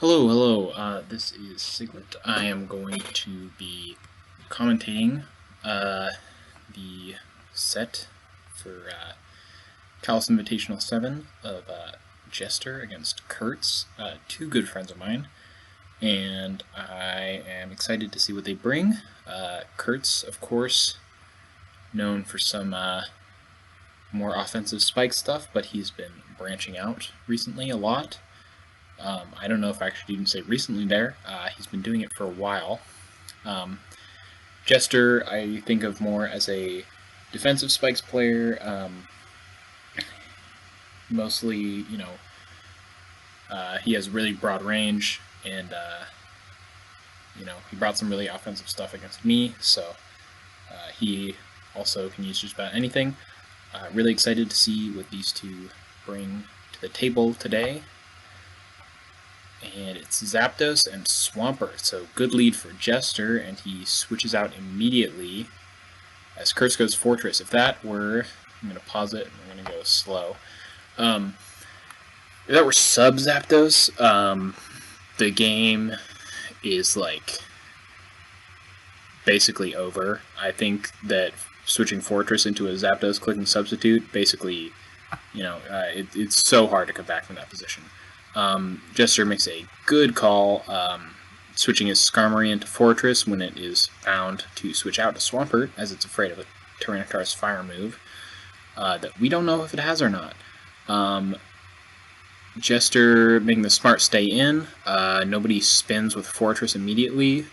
Hello. This is Siglut. I am going to be commentating the set for CALLOUS Invitational 7 of Jester against Kerts, two good friends of mine, and I am excited to see what they bring. Kerts, of course, known for some more offensive spike stuff, but he's been branching out recently a lot. I don't know if I should even say recently there. He's been doing it for a while. Jester, I think of more as a defensive spikes player. Mostly, he has really broad range, and, he brought some really offensive stuff against me, so he also can use just about anything. Really excited to see what these two bring to the table today. And it's Zapdos and Swampert, so good lead for Jester, and he switches out immediately as Kerts goes Fortress. If that were, I'm going to pause it and we're going to go slow. If that were sub Zapdos, the game is like basically over. I think that switching Fortress into a Zapdos clicking substitute, basically, it's so hard to come back from that position. Jester makes a good call, switching his Skarmory into Fortress when it is bound to switch out to Swampert, as it's afraid of a Tyranitar's Fire move, that we don't know if it has or not. Jester making the smart stay in. Nobody spins with Fortress immediately,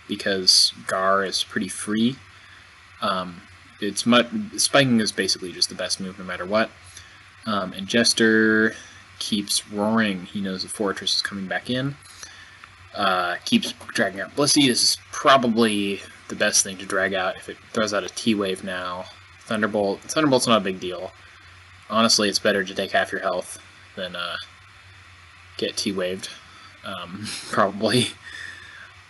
because Gar is pretty free. Spiking is basically just the best move no matter what. And Jester keeps roaring. He knows the Fortress is coming back in. Keeps dragging out Blissey. This is probably the best thing to drag out if it throws out a T-Wave now. Thunderbolt. Thunderbolt's not a big deal. Honestly, it's better to take half your health than get T-Waved. Probably.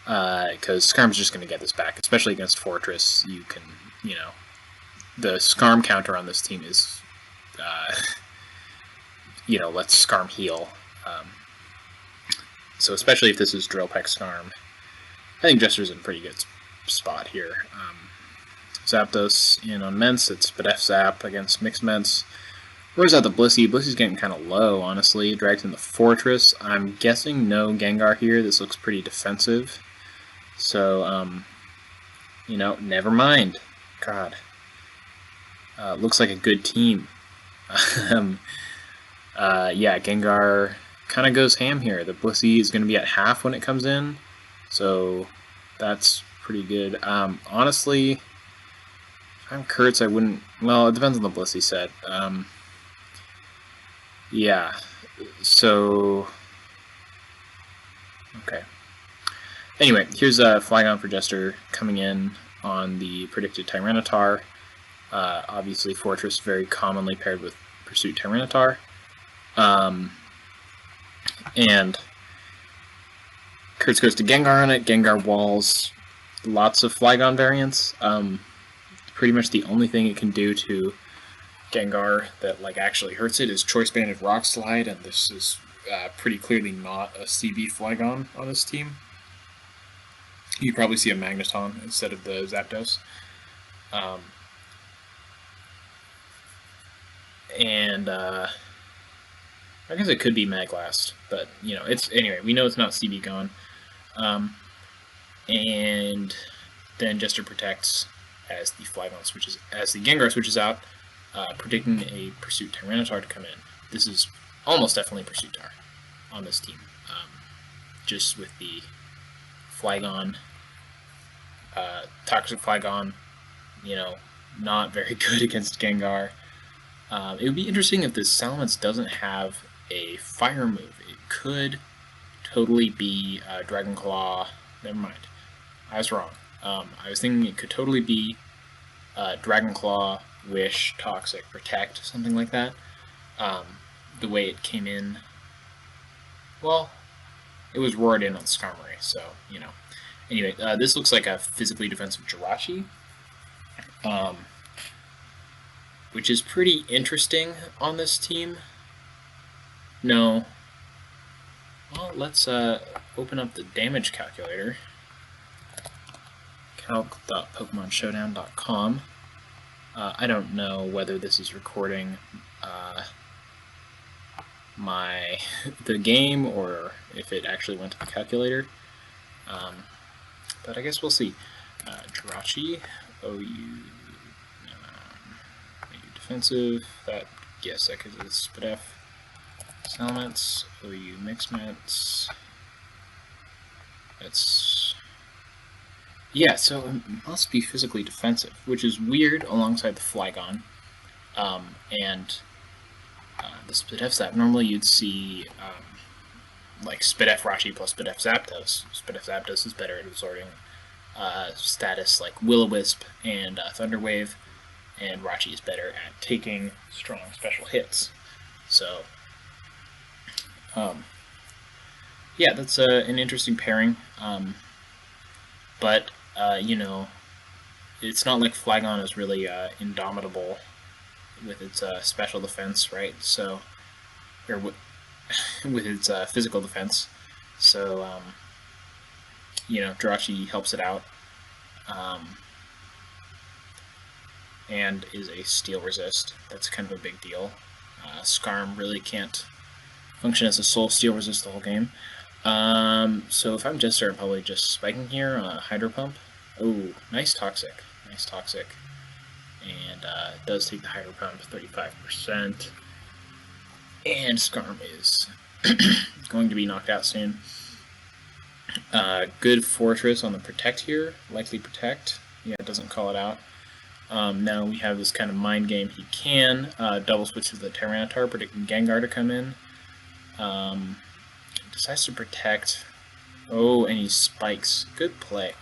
Because Skarm's just going to get this back, especially against Fortress. You can, the Skarm counter on this team is let's Skarm heal. So especially if this is Drill Peck Skarm, I think Jester's in a pretty good spot here. Zapdos in on Mence, it's Bedef Zap against Mixed Mence. Where's out the Blissey? Blissey's getting kind of low, honestly. Dragged in the Fortress. I'm guessing no Gengar here. This looks pretty defensive. So, never mind. God. Looks like a good team. Yeah, Gengar kind of goes ham here. The Blissey is going to be at half when it comes in, so that's pretty good. Honestly, if I'm Kerts, I wouldn't... Well, it depends on the Blissey set. Yeah, so... Okay. Anyway, here's Flygon for Jester coming in on the predicted Tyranitar. Obviously, Fortress very commonly paired with Pursuit Tyranitar. And Kerts goes to Gengar on it. Gengar walls lots of Flygon variants. Pretty much the only thing it can do to Gengar that actually hurts it is Choice Banded Rock Slide, and this is pretty clearly not a CB Flygon on this team. You probably see a Magneton instead of the Zapdos. I guess it could be Maglast, but it's anyway. We know it's not CB gone, and then Jester protects as the Gengar switches out, predicting a Pursuit Tyranitar to come in. This is almost definitely Pursuit Tar on this team, just with the Flygon, Toxic Flygon, not very good against Gengar. It would be interesting if this Salamence doesn't have a fire move. It could totally be Dragon Claw. Never mind. I was wrong. I was thinking it could totally be Dragon Claw, Wish, Toxic, Protect, something like that. The way it came in, well, it was roared in on Skarmory, so, Anyway, this looks like a physically defensive Jirachi, which is pretty interesting on this team. No. Well, let's open up the damage calculator. calc.pokemonshowdown.com. I don't know whether this is recording the game or if it actually went to the calculator. But I guess we'll see. Jirachi, OU, defensive. Yes, that could be Spidef. Elements, OU Mixments. Yeah, so it must be physically defensive, which is weird alongside the Flygon. And the Spidef Zap, normally you'd see like Spidef Rachi plus Spidef Zapdos. Spidef Zapdos is better at absorbing status like Will-O-Wisp and Thunder Wave, and Rachi is better at taking strong special hits. So, yeah, that's an interesting pairing. But, you know, it's not like Flygon is really indomitable with its special defense, right? So, or with its physical defense. So, you know, Jirachi helps it out. And is a steel resist. That's kind of a big deal. Skarm really can't function as a sole steel resist the whole game. So if I'm Jester, I'm probably just spiking here on a Hydro Pump. Oh, nice Toxic. Nice Toxic. And it does take the Hydro Pump, 35%. And Skarm is going to be knocked out soon. Good Fortress on the Protect here. Likely Protect. Yeah, it doesn't call it out. Now we have this kind of mind game. He can double switch to the Tyranitar, predicting Gengar to come in. Decides to protect. Oh, and he spikes. Good play.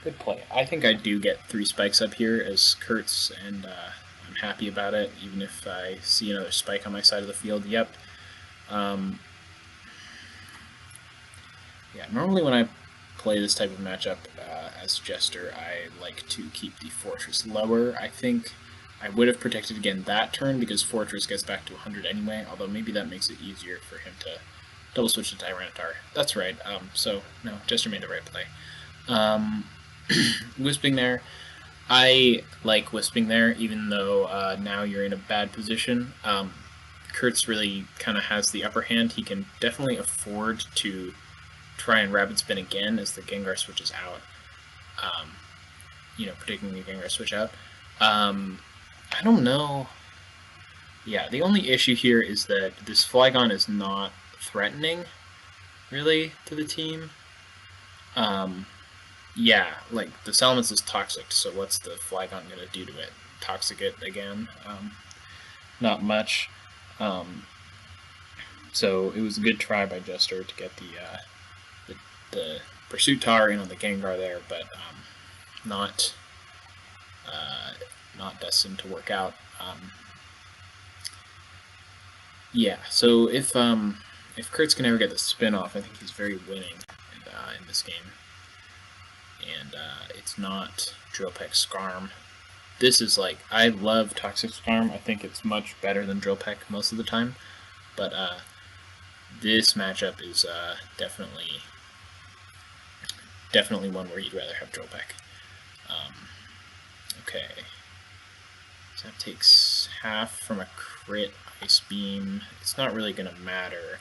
Good play. I think I do get 3 spikes up here as Kerts, and I'm happy about it, even if I see another spike on my side of the field. Yep. Yeah, normally when I play this type of matchup as Jester, I like to keep the Fortress lower. I think I would have protected again that turn because Fortress gets back to 100 anyway, although maybe that makes it easier for him to double switch to Tyranitar. That's right. So, no, Jester made the right play. Wisping there. I like Wisping there, even though now you're in a bad position. Kerts really kind of has the upper hand. He can definitely afford to try and Rapid Spin again as the Gengar switches out. You know, predicting the Gengar switch out. I don't know. Yeah, the only issue here is that this Flygon is not threatening, really, to the team. Yeah, like, the Salamence is toxic, so what's the Flygon going to do to it? Toxic it again? Not much. So it was a good try by Jester to get the Pursuit Tar in on the Gengar there, but not destined to work out. Yeah, so if Kerts can ever get the spin off, I think he's very winning in this game. And it's not Drill Peck Skarm. This is like, I love Toxic Skarm. I think it's much better than Drill Peck most of the time. But this matchup is definitely one where you'd rather have Drill Peck. Okay. So that takes half from a crit Ice Beam. It's not really going to matter.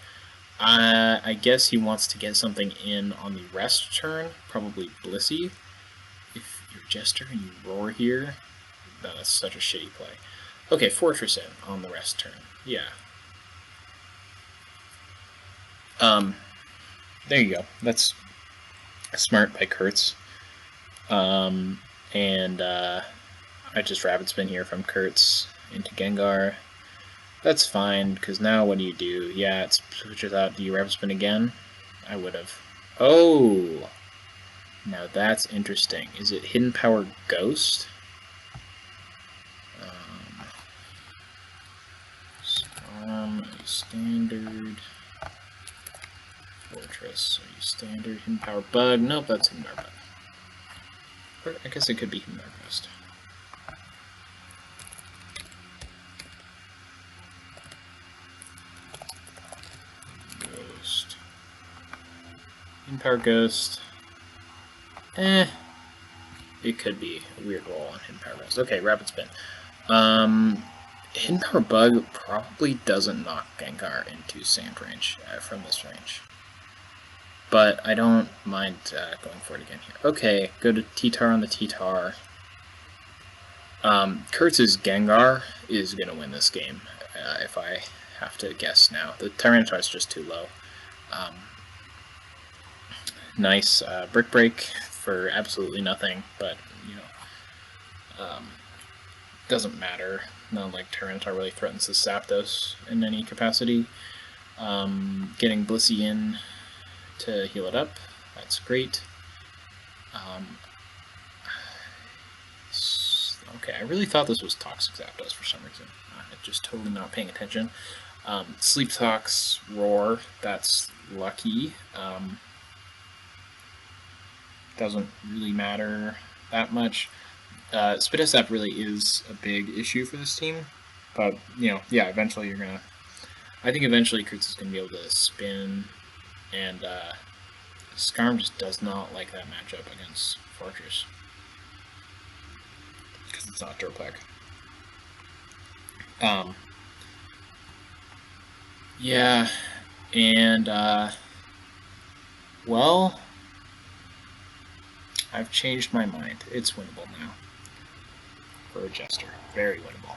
I guess he wants to get something in on the rest turn, probably Blissey. If you're Jester and you roar here, no, that's such a shitty play. Okay, Fortress in on the rest turn. Yeah. There you go. That's smart by Kerts. And I just Rapid Spin here from Kerts into Gengar. That's fine, because now what do you do? Yeah, it switches out. Do you Rapid Spin again? I would have. Oh! Now that's interesting. Is it Hidden Power Ghost? Standard. Fortress. Are you standard? Hidden Power Bug? Nope, that's Hidden Power Bug. Or I guess it could be Hidden Power Ghost. In Power Ghost. It could be a weird roll on Hidden Power Ghost. Okay, Rapid Spin. Hidden Power Bug probably doesn't knock Gengar into Sand range from this range. But I don't mind going for it again here. Okay, go to T-Tar on the T-Tar. Kerts' Gengar is going to win this game, if I have to guess now. The Tyranitar is just too low. Nice Brick Break for absolutely nothing, but, you know, doesn't matter. Not like Tyranitar really threatens the Zapdos in any capacity. Getting Blissey in to heal it up, that's great. Okay, I really thought this was Toxic Zapdos for some reason. Just totally not paying attention. Sleep Talks, Roar, that's lucky. Doesn't really matter that much. Spitesap really is a big issue for this team, but, you know, yeah, eventually you're gonna... I think eventually Kerts is gonna be able to spin, and Skarm just does not like that matchup against Fortress. Because it's not Durplex. Yeah, and, well, I've changed my mind. It's winnable now. For a Jester. Very winnable.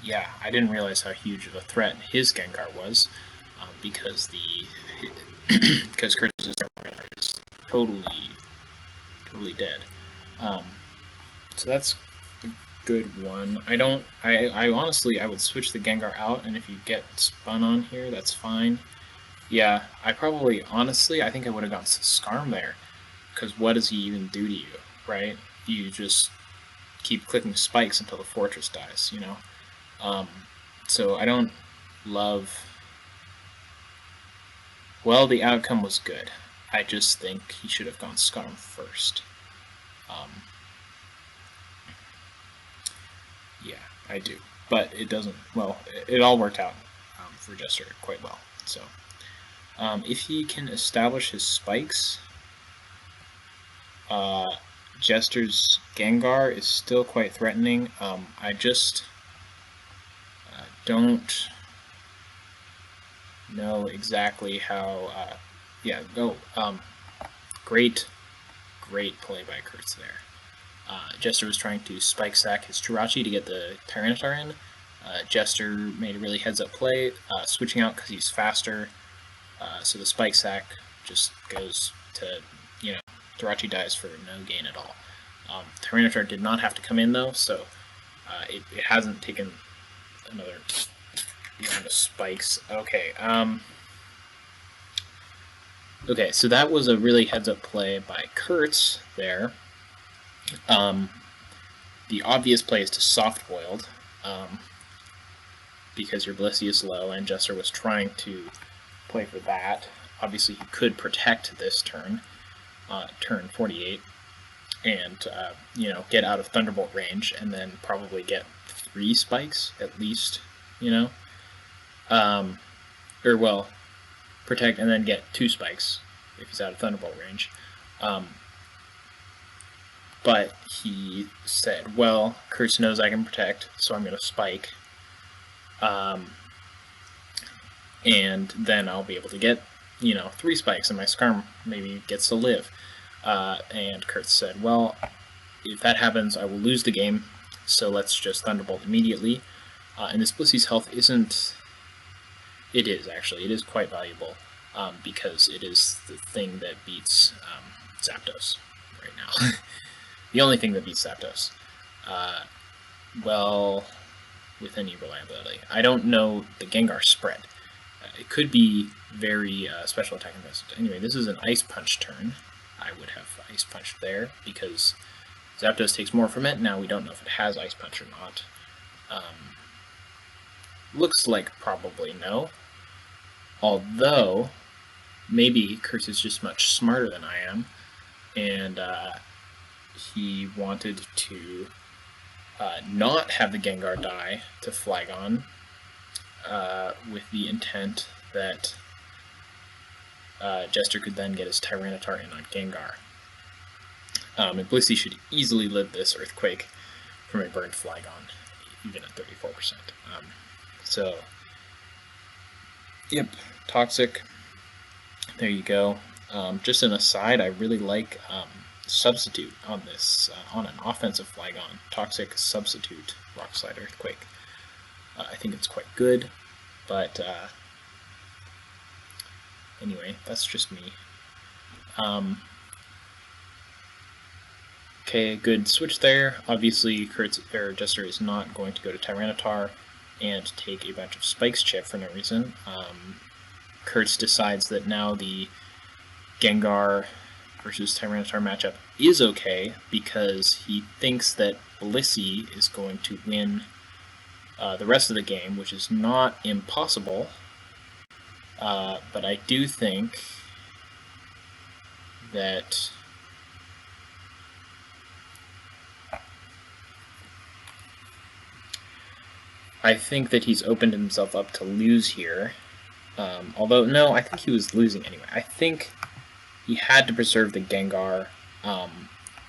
Yeah, I didn't realize how huge of a threat his Gengar was, because because Kerts' Gengar is totally dead. So that's a good one. I honestly, I would switch the Gengar out, and if you get spun on here, that's fine. Yeah, honestly, I think I would have gone Skarm there, because what does he even do to you, right? You just keep clicking spikes until the Fortress dies, you know? So I don't love... Well, the outcome was good. I just think he should have gone Skarm first. Yeah, I do. But it doesn't... Well, it all worked out for Jester quite well. So, if he can establish his spikes, Jester's Gengar is still quite threatening. I just don't know exactly how... yeah, go. Great play by Kerts there. Jester was trying to Spike Sack his Jirachi to get the Tyranitar in. Jester made a really heads-up play, switching out because he's faster. So the Spike Sack just goes to, you know, Jirachi dies for no gain at all. Tyranitar did not have to come in though, so it hasn't taken another round of spikes. Okay, okay, so that was a really heads-up play by Kerts there. The obvious play is to soft-boiled, because your Blissey is low, and Jester was trying to play for that. Obviously, he could protect this turn, turn 48, and, you know, get out of Thunderbolt range, and then probably get 3 spikes, at least, you know? Or, well, protect and then get 2 spikes, if he's out of Thunderbolt range. But he said, well, Kerts knows I can protect, so I'm going to spike. And then I'll be able to get, you know, 3 spikes, and my Skarm maybe gets to live. And Kerts said, well, if that happens, I will lose the game, so let's just Thunderbolt immediately. And this Blissey's health isn't... It is, actually. It is quite valuable, because it is the thing that beats Zapdos right now. The only thing that beats Zapdos. Well, with any reliability. I don't know the Gengar spread. It could be very special attack invested. Anyway, this is an Ice Punch turn. I would have Ice Punched there, because Zapdos takes more from it. Now we don't know if it has Ice Punch or not. Looks like probably no. Although, maybe Kerts is just much smarter than I am, and he wanted to not have the Gengar die to Flygon, with the intent that Jester could then get his Tyranitar in on Gengar. And Blissey should easily live this Earthquake from a burned Flygon, even at 34%. So, yep, Toxic. There you go. Just an aside, I really like Substitute on this, on an offensive Flygon. Toxic Substitute Rock Slide Earthquake. I think it's quite good, but anyway, that's just me. Okay, good switch there. Obviously, Jester is not going to go to Tyranitar and take a bunch of Spikes chip for no reason. Kerts decides that now the Gengar versus Tyranitar matchup is okay because he thinks that Blissey is going to win the rest of the game, which is not impossible. But I do think that he's opened himself up to lose here. Although, no, I think he was losing anyway. I think he had to preserve the Gengar.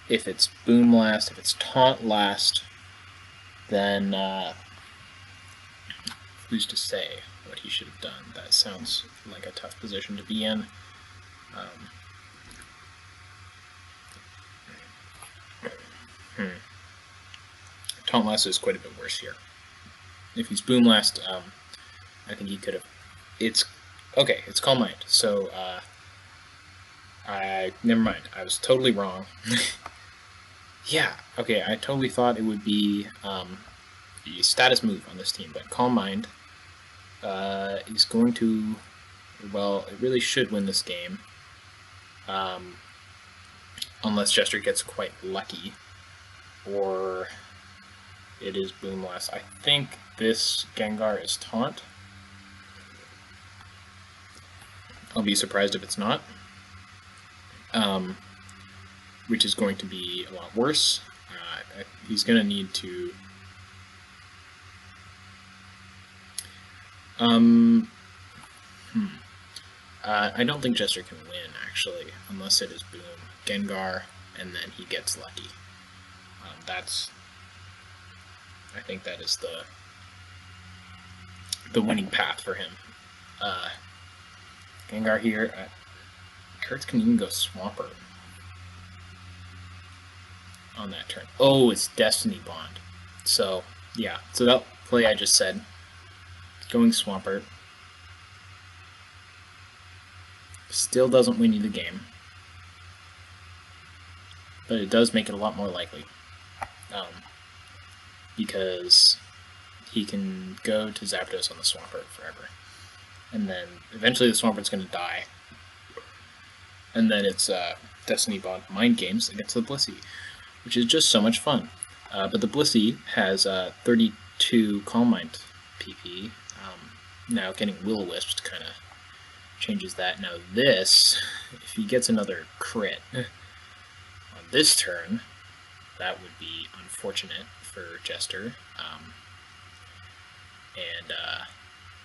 If it's Boom Blast, if it's Taunt Last, then who's to say what he should have done? That sounds like a tough position to be in. Taunt Last is quite a bit worse here. If he's Boom Blast, I think he could have. It's okay. It's Calm Mind. So never mind. I was totally wrong. Yeah. Okay. I totally thought it would be the status move on this team, but Calm Mind is going to. Well, it really should win this game, unless Jester gets quite lucky, or it is Boom Blast. I think this Gengar is Taunt. I'll be surprised if it's not. Which is going to be a lot worse. He's going to need to... I don't think Jester can win, actually, unless it is Boom Gengar, and then he gets lucky. I think that is the winning path for him. Gengar here. Kerts can even go Swampert on that turn. Oh, it's Destiny Bond. So, yeah. So that play I just said, going Swampert, still doesn't win you the game, but it does make it a lot more likely. Because he can go to Zapdos on the Swampert forever. And then eventually the Swampert's going to die. And then it's Destiny Bond Mind Games against the Blissey, which is just so much fun. But the Blissey has 32 Calm Mind PP. Now getting Will-O-Wisp kind of changes that. Now this, if he gets another crit on this turn, that would be unfortunate for Jester.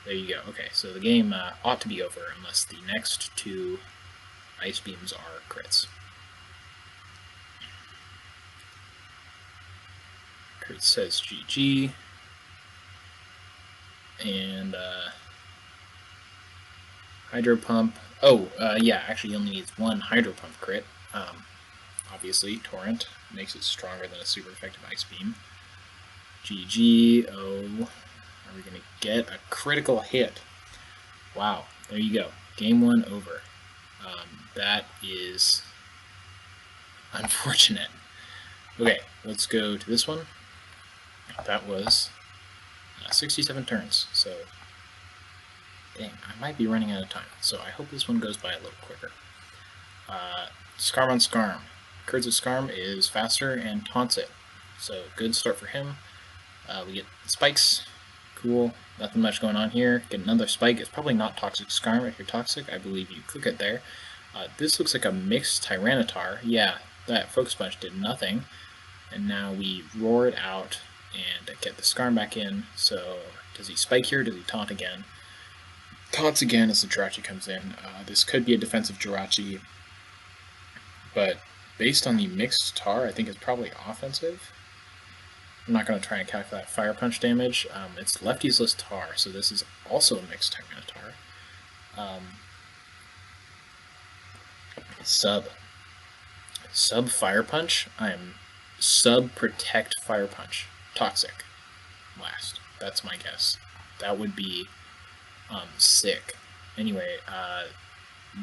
There you go. Okay, so the game ought to be over unless the next two Ice Beams are crits. Kerts says GG. And Hydro Pump. Oh, yeah, actually he only needs one Hydro Pump crit. Obviously, Torrent makes it stronger than a super effective Ice Beam. GG. Oh, are we going to get a critical hit? Wow, there you go. Game 1 over. That is unfortunate. Okay, let's go to this one. That was 67 turns, so dang, I might be running out of time, so I hope this one goes by a little quicker. Scarm on Scarm. Kerts of Scarm is faster and taunts it, so good start for him. We get spikes. Cool. Nothing much going on here. Get another spike. It's probably not Toxic Scarm. If you're Toxic, I believe you click it there. This looks like a mixed Tyranitar. Yeah, that Focus Punch did nothing. And now we roar it out and get the Scarm back in. So, does he spike here? Does he taunt again? taunts again as the Jirachi comes in. This could be a defensive Jirachi, but based on the mixed tar, I think it's probably offensive. I'm not going to try and calculate Fire Punch damage. It's lefty's list tar, so this is also a mixed Tyranitar. Sub Fire Punch. I am sub Protect Fire Punch. Toxic. Last. That's my guess. That would be sick. Anyway,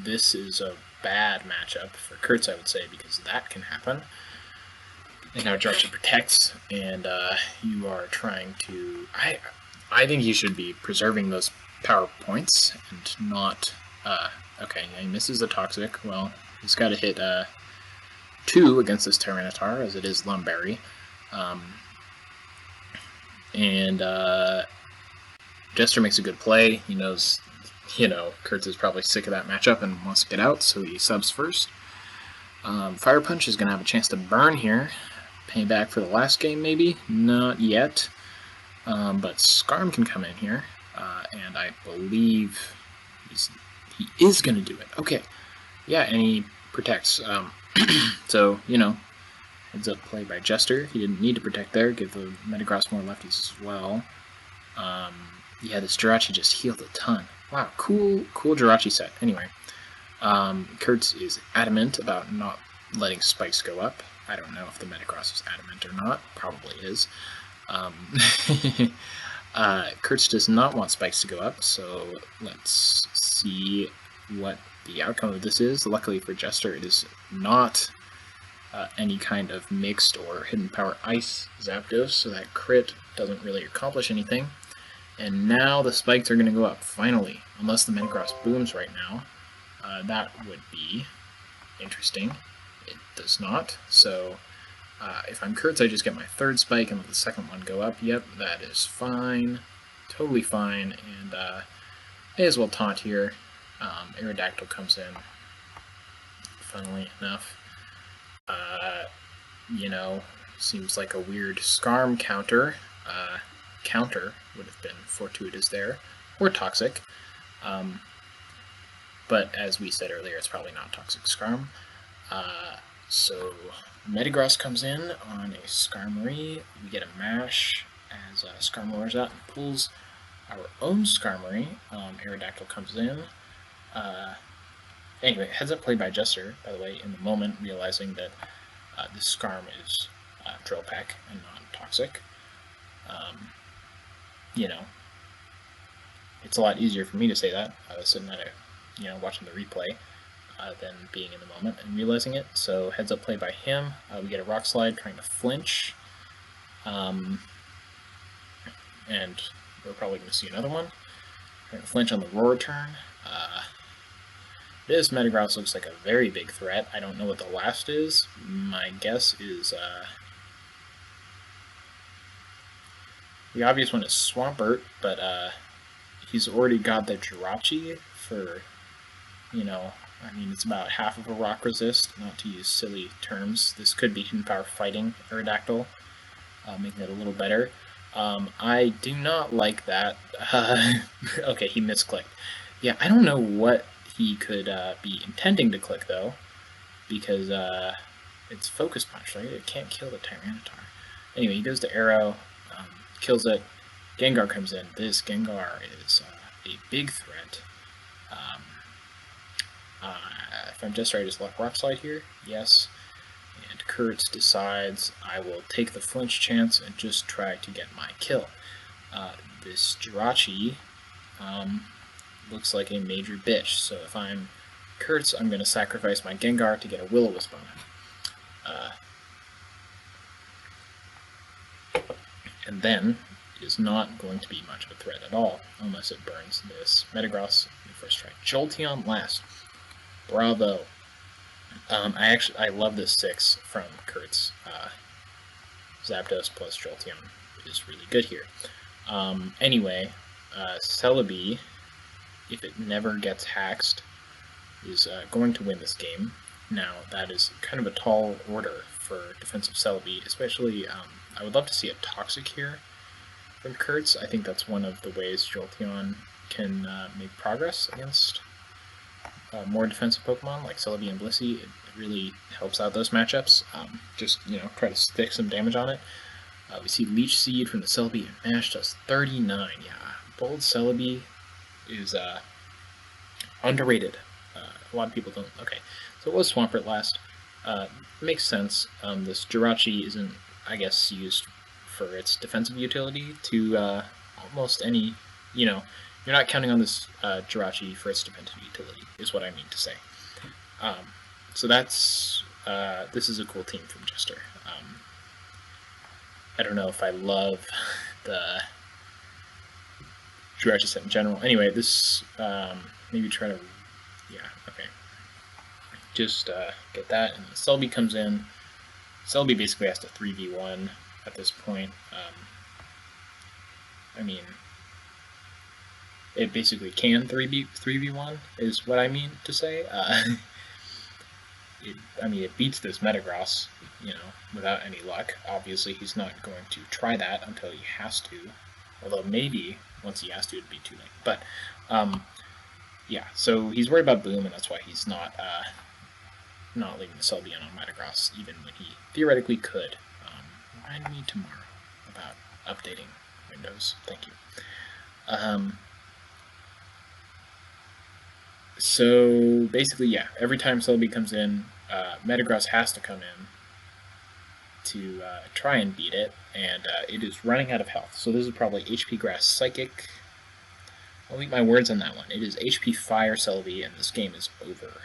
this is a bad matchup for Kerts, I would say, because that can happen. And now Jirachi protects, and you are trying to... I think you should be preserving those power points and not... okay, yeah, he misses the Toxic. Well, he's got to hit 2 against this Tyranitar, as it is Lumberry. Jester makes a good play. He knows, Kerts is probably sick of that matchup and wants to get out, so he subs first. Fire Punch is going to have a chance to burn here. Payback for the last game, maybe? Not yet. But Scarm can come in here, and I believe he is going to do it. Okay. Yeah, and he protects. So, heads up play by Jester. He didn't need to protect there. Give the Metagross more lefties as well. Yeah, this Jirachi just healed a ton. Wow, cool Jirachi set. Anyway, Kerts is adamant about not letting spikes go up. I don't know if the Metagross is adamant or not. Probably is. Kerts does not want spikes to go up, so let's see what the outcome of this is. Luckily for Jester, it is not any kind of mixed or hidden power ice Zapdos, so that crit doesn't really accomplish anything. And now the spikes are going to go up, finally. Unless the Metagross booms right now. That would be interesting. It does not. So if I'm Kerts, I just get my third spike and let the second one go up. Yep, that is fine. Totally fine. And may as well taunt here. Aerodactyl comes in, funnily enough. Seems like a weird Scarm counter. Counter would have been fortuitous there, or toxic. But as we said earlier, it's probably not toxic Scarm. So Metagross comes in on a Skarmory. We get a mash as Scarm lowers out and pulls our own Skarmory. Aerodactyl comes in. Anyway, heads up play by Jester, by the way, in the moment, realizing that this Scarm is Drill Peck and non-toxic. It's a lot easier for me to say that, sitting at watching the replay, than being in the moment and realizing it. So heads up play by him. We get a Rock Slide trying to flinch. And we're probably going to see another one. Trying to flinch on the Roar turn. This Metagross looks like a very big threat. I don't know what the last is. My guess is the obvious one is Swampert, but he's already got the Jirachi for, it's about half of a rock resist, not to use silly terms. This could be hidden power fighting Aerodactyl, making it a little better. I do not like that. Okay, he misclicked. Yeah, I don't know what he could be intending to click, though, because it's Focus Punch, right? It can't kill the Tyranitar. Anyway, he goes to Arrow, kills it. Gengar comes in. This Gengar is a big threat. If I'm Jester, I just let Rock Slide here. Yes. And Kerts decides I will take the flinch chance and just try to get my kill. This Jirachi looks like a major bitch, so if I'm Kerts, I'm going to sacrifice my Gengar to get a Will-O-Wisp on him. And then it is not going to be much of a threat at all, unless it burns this Metagross in the first try. Jolteon last. Bravo. I love this 6 from Kerts. Zapdos plus Jolteon is really good here. Anyway, Celebi, if it never gets haxed, is going to win this game. Now, that is kind of a tall order for defensive Celebi, especially, I would love to see a Toxic here from Kerts. I think that's one of the ways Jolteon can make progress against more defensive Pokemon like Celebi and Blissey. It really helps out those matchups. Just, try to stick some damage on it. We see Leech Seed from the Celebi, and Mash does 39. Yeah, Bold Celebi is underrated. A lot of people don't. Okay, so it was Swampert last. Makes sense. This Jirachi isn't, I guess, used for its defensive utility to almost any, you're not counting on this Jirachi for its defensive utility, is what I mean to say. So that's, this is a cool team from Jester. I don't know if I love the Jirachi set in general. Anyway, this, maybe try to, yeah, okay. Just get that, and Celebi comes in. Celebi basically has to 3v1 at this point. I mean, it basically can 3v1 is what I mean to say. It beats this Metagross, without any luck. Obviously, he's not going to try that until he has to. Although maybe once he has to, it'd be too late. But yeah, so he's worried about Boom, and that's why he's not leaving the Celebi on Metagross, even when he theoretically could. Remind me tomorrow about updating Windows. Thank you. So basically, yeah, every time Celebi comes in, Metagross has to come in to try and beat it, and it is running out of health. So this is probably HP Grass Psychic. I'll eat my words on that one. It is HP Fire Celebi, and this game is over.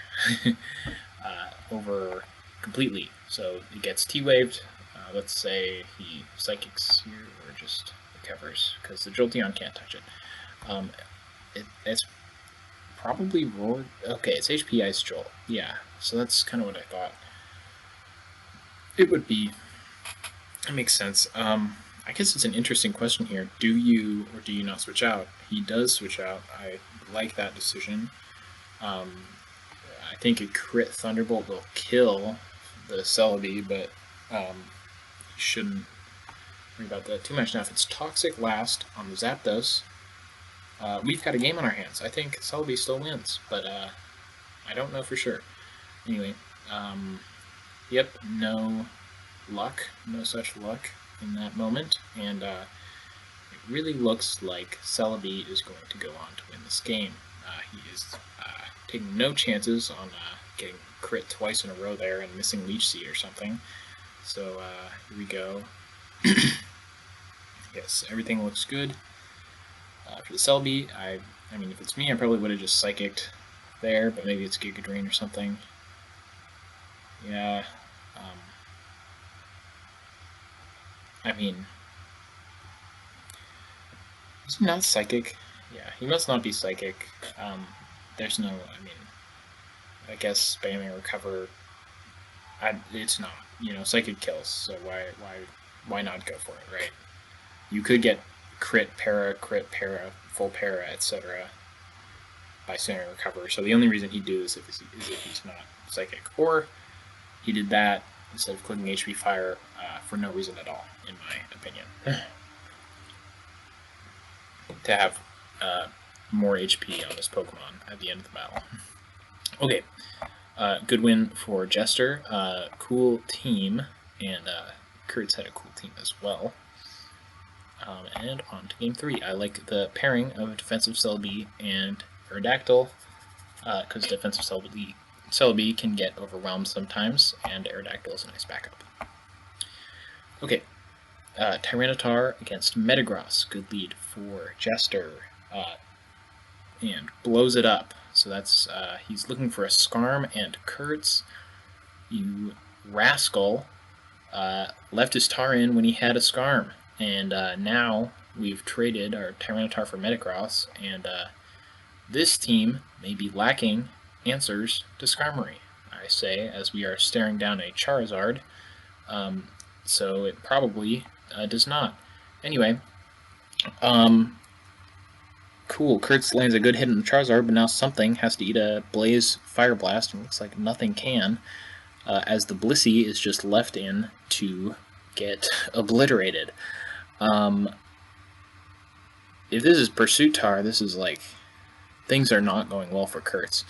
Over completely. So it gets T-Waved. Let's say he Psychics here, or just recovers, because the Jolteon can't touch it. It's probably Roar. Okay, it's HP Ice Jolt. Yeah, so that's kind of what I thought it would be. That makes sense. I guess it's an interesting question here. Do you or do you not switch out? He does switch out. I like that decision. I think a crit Thunderbolt will kill the Celebi, but you shouldn't worry about that too much. Now, if it's Toxic last on the Zapdos, we've got a game on our hands. I think Celebi still wins, but I don't know for sure. Anyway, yep, no luck, no such luck in that moment, and it really looks like Celebi is going to go on to win this game. He is taking no chances on getting crit twice in a row there and missing Leech Seed or something. So here we go. Yes, everything looks good. For the Celebi, I mean, if it's me, I probably would have just Psychicked there, but maybe it's Giga Drain or something. Yeah. I mean, is he not Psychic? Yeah, he must not be Psychic. There's no, I guess spamming Recover, it's not. Psychic kills, so why not go for it, right? You could get crit para, full para, etc. by spamming Recover, so the only reason he'd do this is if he's not Psychic. Or he did that instead of clicking HP Fire for no reason at all, in my opinion. To have more HP on this Pokemon at the end of the battle. Okay, good win for Jester. Cool team, and Kerts had a cool team as well. And on to game 3. I like the pairing of defensive Celebi and Aerodactyl, because defensive Celebi can get overwhelmed sometimes, and Aerodactyl is a nice backup. Okay, Tyranitar against Metagross. Good lead for Jester. And blows it up. So that's, he's looking for a Skarm and Kerts. You rascal, left his Tar in when he had a Skarm. And now we've traded our Tyranitar for Metagross, and this team may be lacking answers to Skarmory, I say, as we are staring down a Charizard. So it probably does not. Anyway, cool. Kerts lands a good hit on the Charizard, but now something has to eat a Blaze Fire Blast, and it looks like nothing can, as the Blissey is just left in to get obliterated. if this is Pursuit Tar, this is like, things are not going well for Kerts.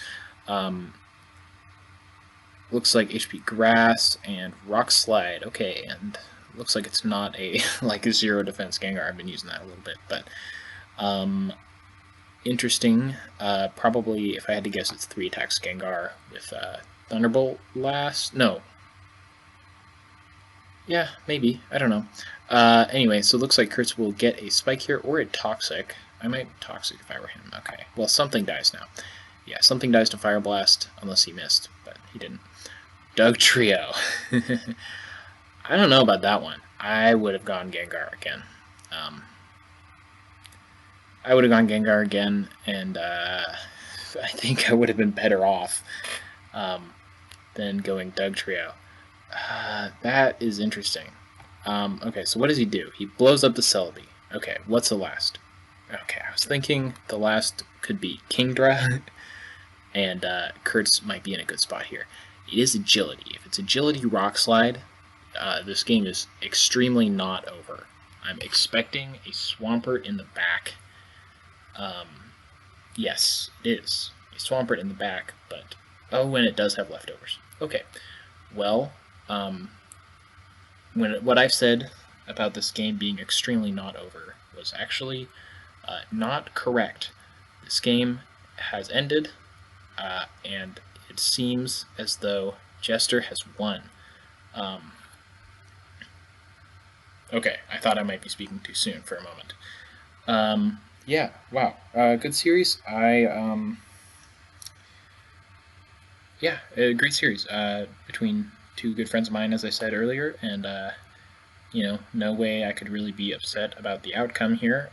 Looks like HP Grass and Rock Slide. Okay, and looks like it's not a like a 0 defense Gengar. I've been using that a little bit, but interesting. Probably, if I had to guess, it's 3 attacks Gengar with Thunderbolt last. No. Yeah, maybe. I don't know. Anyway, so it looks like Kerts will get a Spike here or a Toxic. I might Toxic if I were him. Okay. Well, something dies now. Yeah, something dies to Fire Blast, unless he missed, but he didn't. Doug Trio. I don't know about that one. I would have gone Gengar again. I would have gone Gengar again, and I think I would have been better off than going Doug Trio. That is interesting. Okay, so what does he do? He blows up the Celebi. Okay, what's the last? Okay, I was thinking the last could be Kingdra, and Kerts might be in a good spot here. It is Agility. If it's Agility Rock Slide, this game is extremely not over. I'm expecting a Swampert in the back. Yes, it is. A Swampert in the back, but... Oh, and it does have leftovers. Okay. Well, what I've said about this game being extremely not over was actually not correct. This game has ended, and it seems as though Jester has won. Okay, I thought I might be speaking too soon for a moment. Yeah, wow, good series. Yeah, a great series between 2 good friends of mine, as I said earlier, and you know, no way I could really be upset about the outcome here.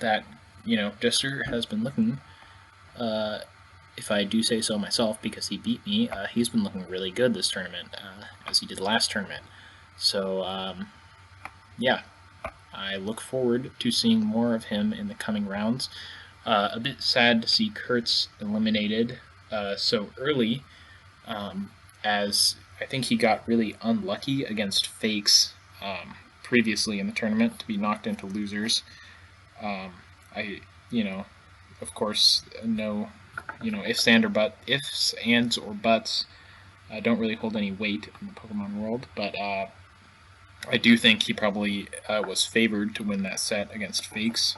That, you know, Jester has been looking, if I do say so myself, because he beat me, he's been looking really good this tournament, as he did last tournament. So, yeah, I look forward to seeing more of him in the coming rounds. A bit sad to see Kerts eliminated so early, as I think he got really unlucky against Fakes previously in the tournament to be knocked into losers. You know, of course, no, you know, ifs, ands, or buts don't really hold any weight in the Pokemon world, but I do think he probably was favored to win that set against Fakes.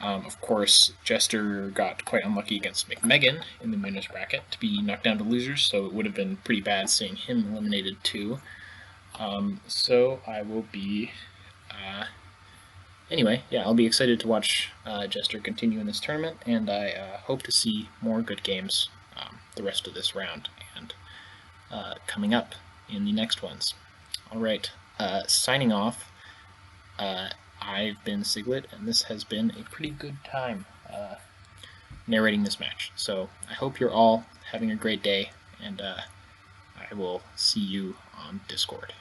Of course, Jester got quite unlucky against McMegan in the winners bracket to be knocked down to losers, so it would have been pretty bad seeing him eliminated too. So I will be... Anyway, yeah, I'll be excited to watch Jester continue in this tournament, and I hope to see more good games the rest of this round and coming up in the next ones. Alright, signing off. I've been Siglut, and this has been a pretty good time narrating this match. So I hope you're all having a great day, and I will see you on Discord.